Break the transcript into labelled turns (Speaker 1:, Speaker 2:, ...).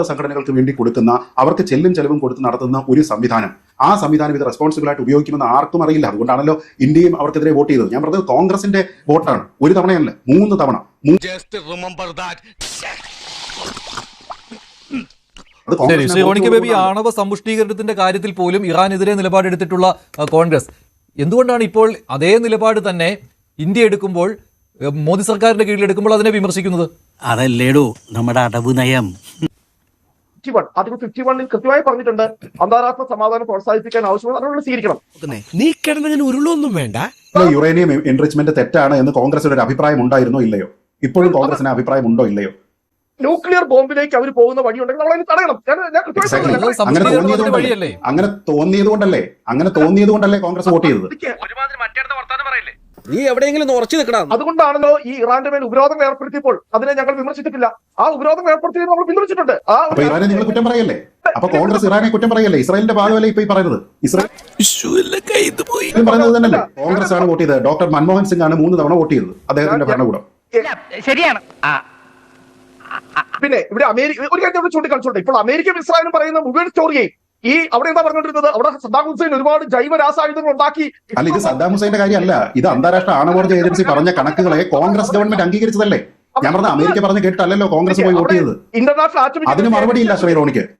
Speaker 1: സംഘടനകൾക്ക് വേണ്ടി കൊടുക്കുന്ന അവർക്ക് ചെല്ലും ചെലവും കൊടുത്ത് നടത്തുന്ന ഒരു സംവിധാനം, ആ സംവിധാനം ഇത് റെസ്പോൺസിബിൾ ആയിട്ട് ഉപയോഗിക്കുമെന്ന് ആർക്കും അറിയില്ല. അതുകൊണ്ടാണല്ലോ ഇന്ത്യയും അവർക്കെതിരെ വോട്ട് ചെയ്തത്. ഞാൻ പറഞ്ഞത് കോൺഗ്രസിന്റെ വോട്ടാണ്. ഒരു തവണയല്ല, 3 തവണ.
Speaker 2: ബേബി, ആണവ സമ്പുഷ്ടീകരണത്തിന്റെ കാര്യത്തിൽ പോലും ഇറാനെതിരെ നിലപാടെടുത്തിട്ടുള്ള കോൺഗ്രസ് എന്തുകൊണ്ടാണ് ഇപ്പോൾ അതേ നിലപാട് തന്നെ ഇന്ത്യ എടുക്കുമ്പോൾ, മോദി സർക്കാരിന്റെ കീഴിൽ എടുക്കുമ്പോൾ അതിനെ വിമർശിക്കുന്നത്?
Speaker 3: അതല്ലേടോ നമ്മുടെ അടവ് നയം.
Speaker 4: ആർട്ടിക്കിൾ 51 കൃത്യമായി പറഞ്ഞിട്ടുണ്ട്, അന്താരാഷ്ട്ര സമാധാനം പ്രോത്സാഹിപ്പിക്കാൻ ആവശ്യമുള്ള നടപടികൾ സ്വീകരിക്കണം.
Speaker 5: നീ കിടന്നതിന് ഉരുളൊന്നും വേണ്ട.
Speaker 1: യുറേനിയം എൻറിച്ച്മെന്റ് തെറ്റാണ് എന്ന് കോൺഗ്രസിന് ഒരു അഭിപ്രായം ഉണ്ടായിരുന്നോ ഇല്ലയോ? ഇപ്പോഴും കോൺഗ്രസിന് അഭിപ്രായം ഉണ്ടോ ഇല്ലയോ?
Speaker 4: ന്യൂക്ലിയർ ബോംബിലേക്ക് അവർ പോകുന്ന വഴിയുണ്ടെങ്കിൽ നമ്മളതിന് തടയണം.
Speaker 1: അങ്ങനെ തോന്നിയത് കൊണ്ടല്ലേ കോൺഗ്രസ് വോട്ട് ചെയ്തത്?
Speaker 5: നീ എവിടെയെങ്കിലും ഉറച്ചു നിൽക്കണം.
Speaker 4: അതുകൊണ്ടാണല്ലോ ഈ ഇറാന്റെ മേൽ ഉപരോധം ഏർപ്പെടുത്തിയപ്പോൾ അതിനെ ഞങ്ങൾ വിമർശിച്ചിട്ടില്ല. ആ ഉപരോധം ഏർപ്പെടുത്തിയത് നമ്മൾ പിന്തുണച്ചിട്ടുണ്ട്.
Speaker 1: അപ്പൊ ഇറാനെ നിങ്ങൾ കുറ്റം പറയല്ലേ? അപ്പൊ കോൺഗ്രസ് ഇറാനെ കുറ്റം പറയല്ലേ? ഇസ്രായേലിന്റെ ഭാഗമല്ലേ ഇപ്പൊ ഈ പറയുന്നത്? ഇസ്രായേൽ പറയുന്നത് തന്നെയല്ലേ കോൺഗ്രസ് ആണ് വോട്ട് ചെയ്തത്. ഡോക്ടർ മൻമോഹൻ സിംഗ് ആണ് 3 തവണ വോട്ട് ചെയ്തത്, അദ്ദേഹത്തിന്റെ ഭരണകൂടം.
Speaker 6: ശരിയാണ്.
Speaker 4: പിന്നെ ഇവിടെ അമേരിക്ക ഒരു കാര്യം ചൂണ്ടിക്കാണിച്ചോട്ടെ. ഇപ്പോൾ അമേരിക്കയും ഇസ്രായേലും പറയുന്ന മുഴുവൻ സ്റ്റോറിയെയും ഈ അവിടെ എന്താ പറഞ്ഞുകൊണ്ടിരുന്നത്? അവിടെ സദ്ദാം ഹുസൈൻ ഒരുപാട് ജൈവ രാസായുധങ്ങൾ ഉണ്ടാക്കി.
Speaker 1: അല്ല, ഇത് സദ്ദാം ഹുസൈന്റെ കാര്യമല്ല, ഇത് അന്താരാഷ്ട്ര ആണവോർജ്ജ ഏജൻസി പറഞ്ഞ കണക്കുകളെ കോൺഗ്രസ് ഗവൺമെന്റ് അംഗീകരിച്ചതല്ലേ? ഞാൻ പറഞ്ഞ അമേരിക്ക പറഞ്ഞ് കേട്ടിട്ടല്ലോ കോൺഗ്രസ് പോയി വോട്ട് ചെയ്തത്.
Speaker 4: ഇന്റർനാഷണൽ
Speaker 1: അതിന് മറുപടിയില്ല ശ്രീറോണിക്ക്.